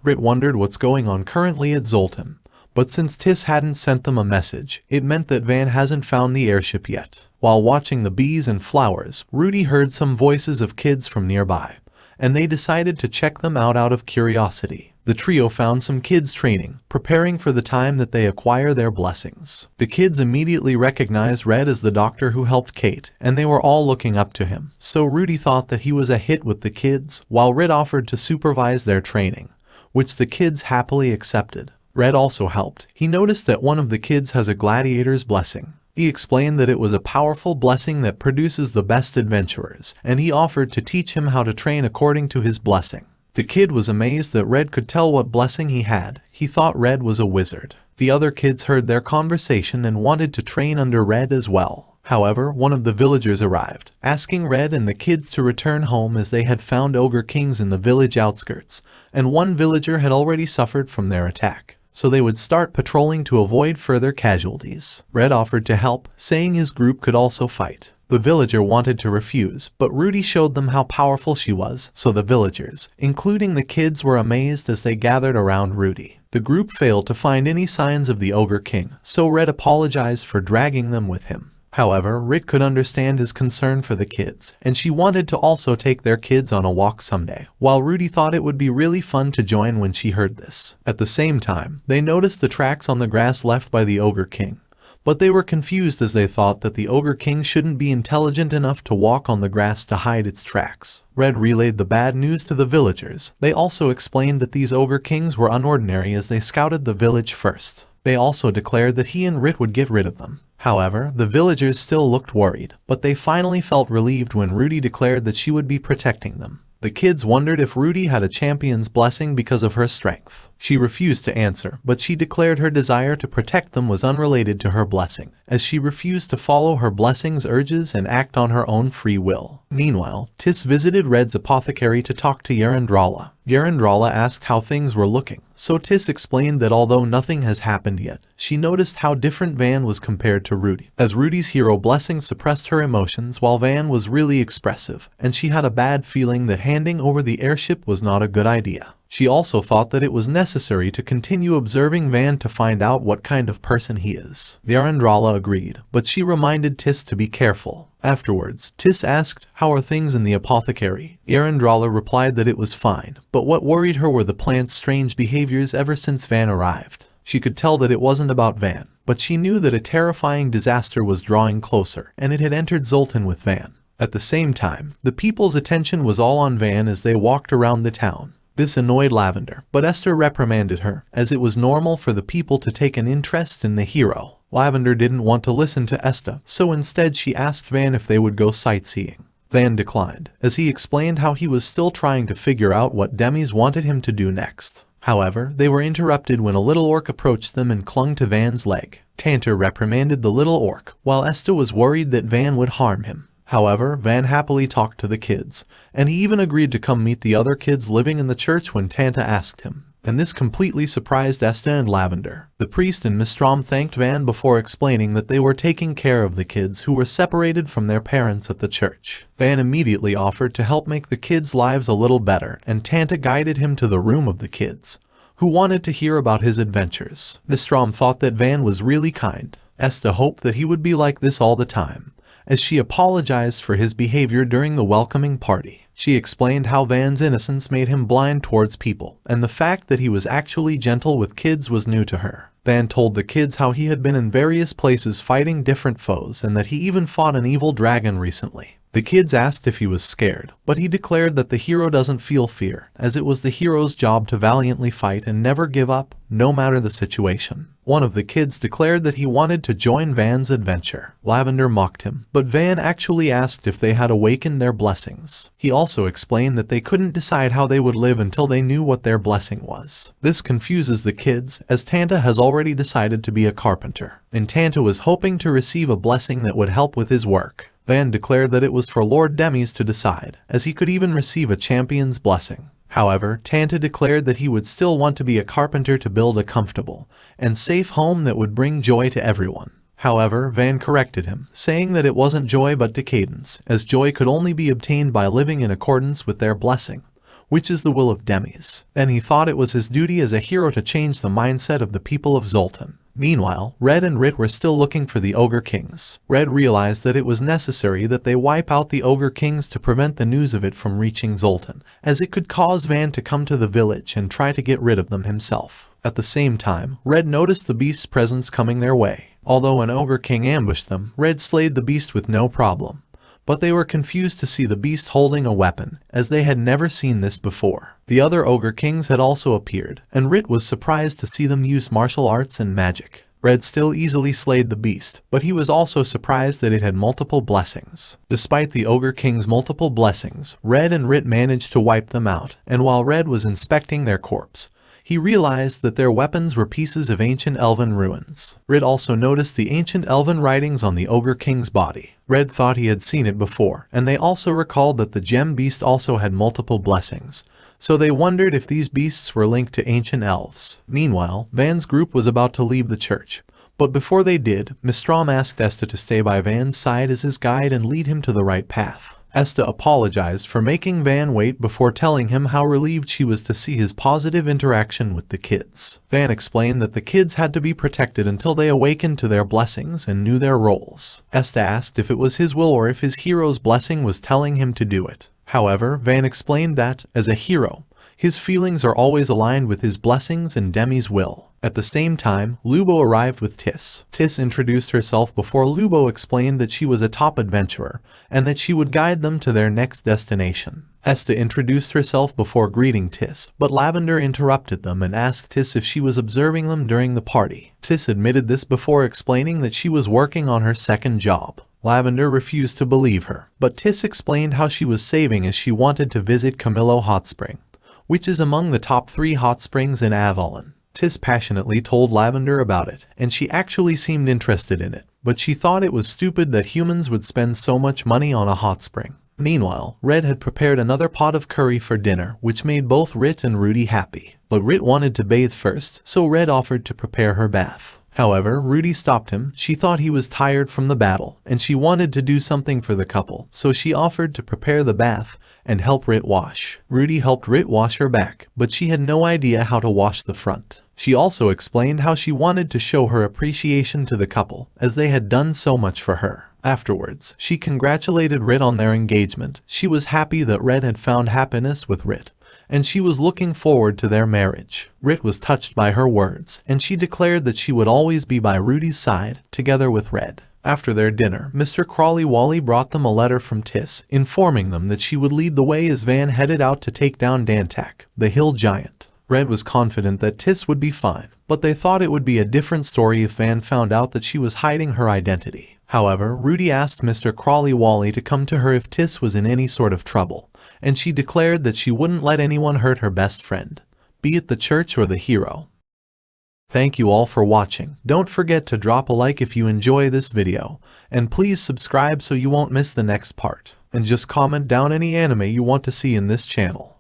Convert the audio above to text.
Rit wondered what's going on currently at Zoltan, but since Tis hadn't sent them a message, it meant that Van hasn't found the airship yet. While watching the bees and flowers, Rudy heard some voices of kids from nearby, and they decided to check them out of curiosity. The trio found some kids training, preparing for the time that they acquire their blessings. The kids immediately recognized Red as the doctor who helped Kate, and they were all looking up to him. So Rudy thought that he was a hit with the kids, while Red offered to supervise their training, which the kids happily accepted. Red also helped. He noticed that one of the kids has a gladiator's blessing. He explained that it was a powerful blessing that produces the best adventurers, and he offered to teach him how to train according to his blessing. The kid was amazed that Red could tell what blessing he had. He thought Red was a wizard. The other kids heard their conversation and wanted to train under Red as well. However, one of the villagers arrived, asking Red and the kids to return home as they had found ogre kings in the village outskirts, and one villager had already suffered from their attack, so they would start patrolling to avoid further casualties. Red offered to help, saying his group could also fight. The villager wanted to refuse, but Rudy showed them how powerful she was, so the villagers, including the kids, were amazed as they gathered around Rudy. The group failed to find any signs of the ogre king, so Red apologized for dragging them with him. However, Rit could understand his concern for the kids, and she wanted to also take their kids on a walk someday, while Rudy thought it would be really fun to join when she heard this. At the same time, they noticed the tracks on the grass left by the ogre king, but they were confused as they thought that the ogre king shouldn't be intelligent enough to walk on the grass to hide its tracks. Red relayed the bad news to the villagers. They also explained that these ogre kings were unordinary as they scouted the village first. They also declared that he and Rit would get rid of them. However, the villagers still looked worried, but they finally felt relieved when Rudy declared that she would be protecting them. The kids wondered if Rudy had a champion's blessing because of her strength. She refused to answer, but she declared her desire to protect them was unrelated to her blessing, as she refused to follow her blessing's urges and act on her own free will. Meanwhile, Tis visited Red's apothecary to talk to Yarendrala. Yarendrala asked how things were looking, so Tis explained that although nothing has happened yet, she noticed how different Van was compared to Rudy, as Rudy's hero blessing suppressed her emotions while Van was really expressive, and she had a bad feeling that handing over the airship was not a good idea. She also thought that it was necessary to continue observing Van to find out what kind of person he is. Yarendrala agreed, but she reminded Tis to be careful. Afterwards, Tis asked, "How are things in the apothecary?" Yarendrala replied that it was fine, but what worried her were the plant's strange behaviors ever since Van arrived. She could tell that it wasn't about Van, but she knew that a terrifying disaster was drawing closer, and it had entered Zoltan with Van. At the same time, the people's attention was all on Van as they walked around the town. This annoyed Lavender, but Esther reprimanded her, as it was normal for the people to take an interest in the hero. Lavender didn't want to listen to Esther, so instead she asked Van if they would go sightseeing. Van declined, as he explained how he was still trying to figure out what Demis wanted him to do next. However, they were interrupted when a little orc approached them and clung to Van's leg. Tantor reprimanded the little orc, while Esther was worried that Van would harm him. However, Van happily talked to the kids, and he even agreed to come meet the other kids living in the church when Tanta asked him. And this completely surprised Esther and Lavender. The priest and Mistrom thanked Van before explaining that they were taking care of the kids who were separated from their parents at the church. Van immediately offered to help make the kids' lives a little better, and Tanta guided him to the room of the kids, who wanted to hear about his adventures. Mistrom thought that Van was really kind. Esther hoped that he would be like this all the time, as she apologized for his behavior during the welcoming party. She explained how Van's innocence made him blind towards people, and the fact that he was actually gentle with kids was new to her. Van told the kids how he had been in various places fighting different foes and that he even fought an evil dragon recently. The kids asked if he was scared, but he declared that the hero doesn't feel fear, as it was the hero's job to valiantly fight and never give up, no matter the situation. One of the kids declared that he wanted to join Van's adventure. Lavender mocked him, but Van actually asked if they had awakened their blessings. He also explained that they couldn't decide how they would live until they knew what their blessing was. This confuses the kids, as Tanta has already decided to be a carpenter, and Tanta was hoping to receive a blessing that would help with his work. Van declared that it was for Lord Demis to decide, as he could even receive a champion's blessing. However, Tanta declared that he would still want to be a carpenter to build a comfortable and safe home that would bring joy to everyone. However, Van corrected him, saying that it wasn't joy but decadence, as joy could only be obtained by living in accordance with their blessing, which is the will of Demis. Then he thought it was his duty as a hero to change the mindset of the people of Zoltan. Meanwhile, Red and Rit were still looking for the Ogre Kings. Red realized that it was necessary that they wipe out the Ogre Kings to prevent the news of it from reaching Zoltan, as it could cause Van to come to the village and try to get rid of them himself. At the same time, Red noticed the beast's presence coming their way. Although an Ogre King ambushed them, Red slayed the beast with no problem. But they were confused to see the beast holding a weapon, as they had never seen this before. The other Ogre Kings had also appeared, and Rit was surprised to see them use martial arts and magic. Red still easily slayed the beast, but he was also surprised that it had multiple blessings. Despite the Ogre King's multiple blessings, Red and Rit managed to wipe them out, and while Red was inspecting their corpse, he realized that their weapons were pieces of ancient elven ruins. Rit also noticed the ancient elven writings on the Ogre King's body. Red thought he had seen it before, and they also recalled that the gem beast also had multiple blessings, so they wondered if these beasts were linked to ancient elves. Meanwhile, Van's group was about to leave the church, but before they did, Mistram asked Esta to stay by Van's side as his guide and lead him to the right path. Esta apologized for making Van wait before telling him how relieved she was to see his positive interaction with the kids. Van explained that the kids had to be protected until they awakened to their blessings and knew their roles. Esta asked if it was his will or if his hero's blessing was telling him to do it. However, Van explained that, as a hero, his feelings are always aligned with his blessings and Demi's will. At the same time, Lubo arrived with Tis. Tis introduced herself before Lubo explained that she was a top adventurer and that she would guide them to their next destination. Esta introduced herself before greeting Tis, but Lavender interrupted them and asked Tis if she was observing them during the party. Tis admitted this before explaining that she was working on her second job. Lavender refused to believe her, but Tis explained how she was saving as she wanted to visit Camillo Hot Spring, which is among the top 3 hot springs in Avalon. Tis passionately told Lavender about it, and she actually seemed interested in it, but she thought it was stupid that humans would spend so much money on a hot spring. Meanwhile, Red had prepared another pot of curry for dinner, which made both Rit and Rudy happy. But Rit wanted to bathe first, so Red offered to prepare her bath. However, Rudy stopped him. She thought he was tired from the battle, and she wanted to do something for the couple, so she offered to prepare the bath and help Rit wash. Rudy helped Rit wash her back, but she had no idea how to wash the front. She also explained how she wanted to show her appreciation to the couple, as they had done so much for her. Afterwards, she congratulated Rit on their engagement. She was happy that Red had found happiness with Rit, and she was looking forward to their marriage. Rit was touched by her words, and she declared that she would always be by Rudy's side, together with Red. After their dinner, Mr. Crawley Wally brought them a letter from Tis, informing them that she would lead the way as Van headed out to take down Dantak, the hill giant. Red was confident that Tis would be fine, but they thought it would be a different story if Van found out that she was hiding her identity. However, Rudy asked Mr. Crawley Wally to come to her if Tis was in any sort of trouble, and she declared that she wouldn't let anyone hurt her best friend, be it the church or the hero. Thank you all for watching. Don't forget to drop a like if you enjoy this video, and please subscribe so you won't miss the next part. And just comment down any anime you want to see in this channel.